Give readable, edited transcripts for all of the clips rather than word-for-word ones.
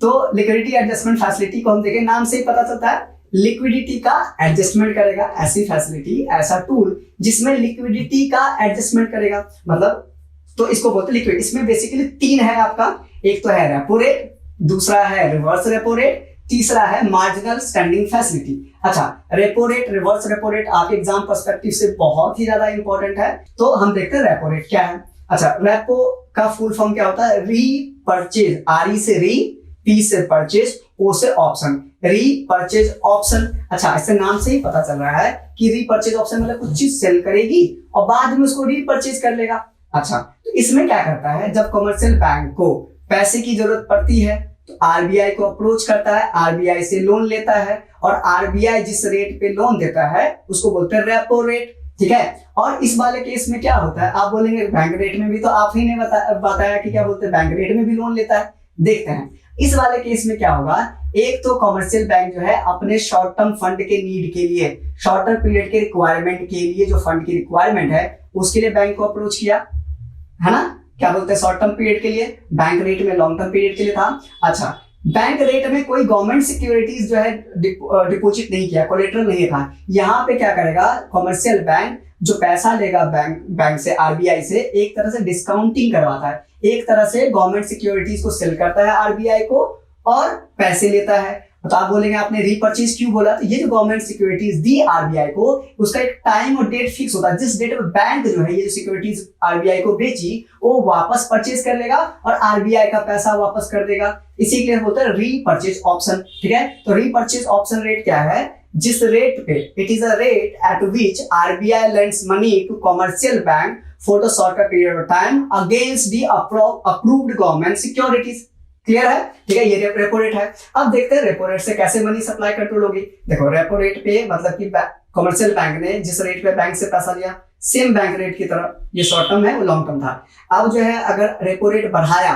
तो liquidity adjustment facility को हम देखें, नाम से ही पता चलता है लिक्विडिटी का एडजस्टमेंट करेगा। ऐसी फैसिलिटी, ऐसा टूल जिसमें लिक्विडिटी का एडजस्टमेंट करेगा, मतलब तो इसको बोलते हैं लिक्विड। इसमें बेसिकली तीन है आपका, एक तो है रेपो रेट, दूसरा है रिवर्स रेपो रेट, तीसरा है मार्जिनल स्टैंडिंग फैसिलिटी। अच्छा, repo rate, reverse repo rate आपके एग्जाम पर्सपेक्टिव से बहुत ही ज्यादा इंपॉर्टेंट है, तो हम देखते हैं रेपो रेट क्या है। अच्छा, रेपो का फुल फॉर्म क्या होता है? री परचेज, आर ई से री, पी से परचेज, ओ से ऑप्शन, री परचेज ऑप्शन। अच्छा, इससे नाम से ही पता चल रहा है कि री परचेज ऑप्शन मतलब कुछ चीज सेल करेगी और बाद में उसको री परचेज कर लेगा। अच्छा, तो इसमें क्या करता है, जब कमर्शियल बैंक को पैसे की जरूरत पड़ती है तो आरबीआई को अप्रोच करता है, आरबीआई से लोन लेता है, और आरबीआई जिस रेट पे लोन देता है उसको बोलते हैं रेपो रेट। ठीक है, और इस वाले केस में क्या होता है, आप बोलेंगे बैंक रेट में भी तो आप ही ने बताया कि क्या बोलते हैं बैंक रेट में भी लोन लेता है। देखते हैं इस वाले केस में क्या होगा। एक तो कमर्शियल बैंक जो है अपने शॉर्ट टर्म फंड के नीड के लिए, शॉर्ट टर्म पीरियड के रिक्वायरमेंट के लिए, जो फंड की रिक्वायरमेंट है उसके लिए बैंक को अप्रोच किया, है ना। क्या बोलते हैं, शॉर्ट टर्म पीरियड के लिए, बैंक रेट में लॉन्ग टर्म पीरियड के लिए था। अच्छा, बैंक रेट में कोई गवर्नमेंट सिक्योरिटीज जो है डिपॉजिट नहीं किया, कोलेटरल नहीं था। यहाँ पे क्या करेगा कमर्शियल बैंक, जो पैसा लेगा बैंक से, आरबीआई से, एक तरह से डिस्काउंटिंग करवाता है, एक तरह से गवर्नमेंट सिक्योरिटीज को सेल करता है आरबीआई को और पैसे लेता है। तो आप बोलेंगे आपने रीपर्चेज क्यों बोला, तो ये जो गवर्नमेंट सिक्योरिटीज दी आरबीआई को, उसका एक टाइम और डेट फिक्स होता है, जिस डेट में बैंक जो है ये जो सिक्योरिटीज आरबीआई को बेची वो वापस परचेज कर लेगा और आरबीआई का पैसा वापस कर देगा। इसी के लिए होता है रीपर्चेज ऑप्शन। ठीक है, तो रीपर्चेज ऑप्शन रेट क्या है, जिस रेट पे, it is a rate at which RBI lends money to commercial bank for the shorter period of time against the approved government securities. Clear है? ठीक है, ये रेपो रेट है। अब देखते हैं रेपो रेट से कैसे मनी सप्लाई कंट्रोल होगी। देखो, रेपो रेट पे मतलब कि कमर्शियल बैंक ने जिस रेट पे बैंक से पैसा लिया, सेम बैंक रेट की तरह, ये शॉर्ट टर्म है वो लॉन्ग टर्म था। अब जो है अगर रेपो रेट बढ़ाया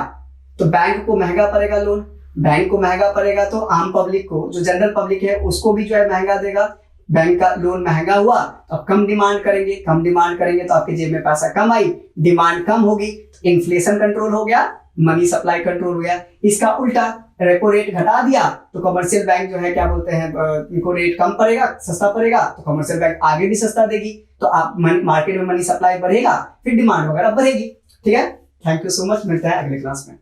तो बैंक को महंगा पड़ेगा लोन, बैंक को महंगा पड़ेगा तो आम पब्लिक को, जो जनरल पब्लिक है उसको भी जो है महंगा देगा। बैंक का लोन महंगा हुआ तो अब कम डिमांड करेंगे, कम डिमांड करेंगे तो आपके जेब में पैसा कम आई, डिमांड कम होगी, इन्फ्लेशन कंट्रोल हो गया, मनी सप्लाई कंट्रोल हो गया। इसका उल्टा, रेपो रेट घटा दिया तो कमर्शियल बैंक जो है क्या बोलते हैं, इनको रेट कम पड़ेगा, सस्ता पड़ेगा, तो कमर्शियल बैंक आगे भी सस्ता देगी, तो आप मार्केट में मनी सप्लाई बढ़ेगा, फिर डिमांड वगैरह बढ़ेगी। ठीक है, थैंक यू सो मच, मिलता है अगले क्लास में।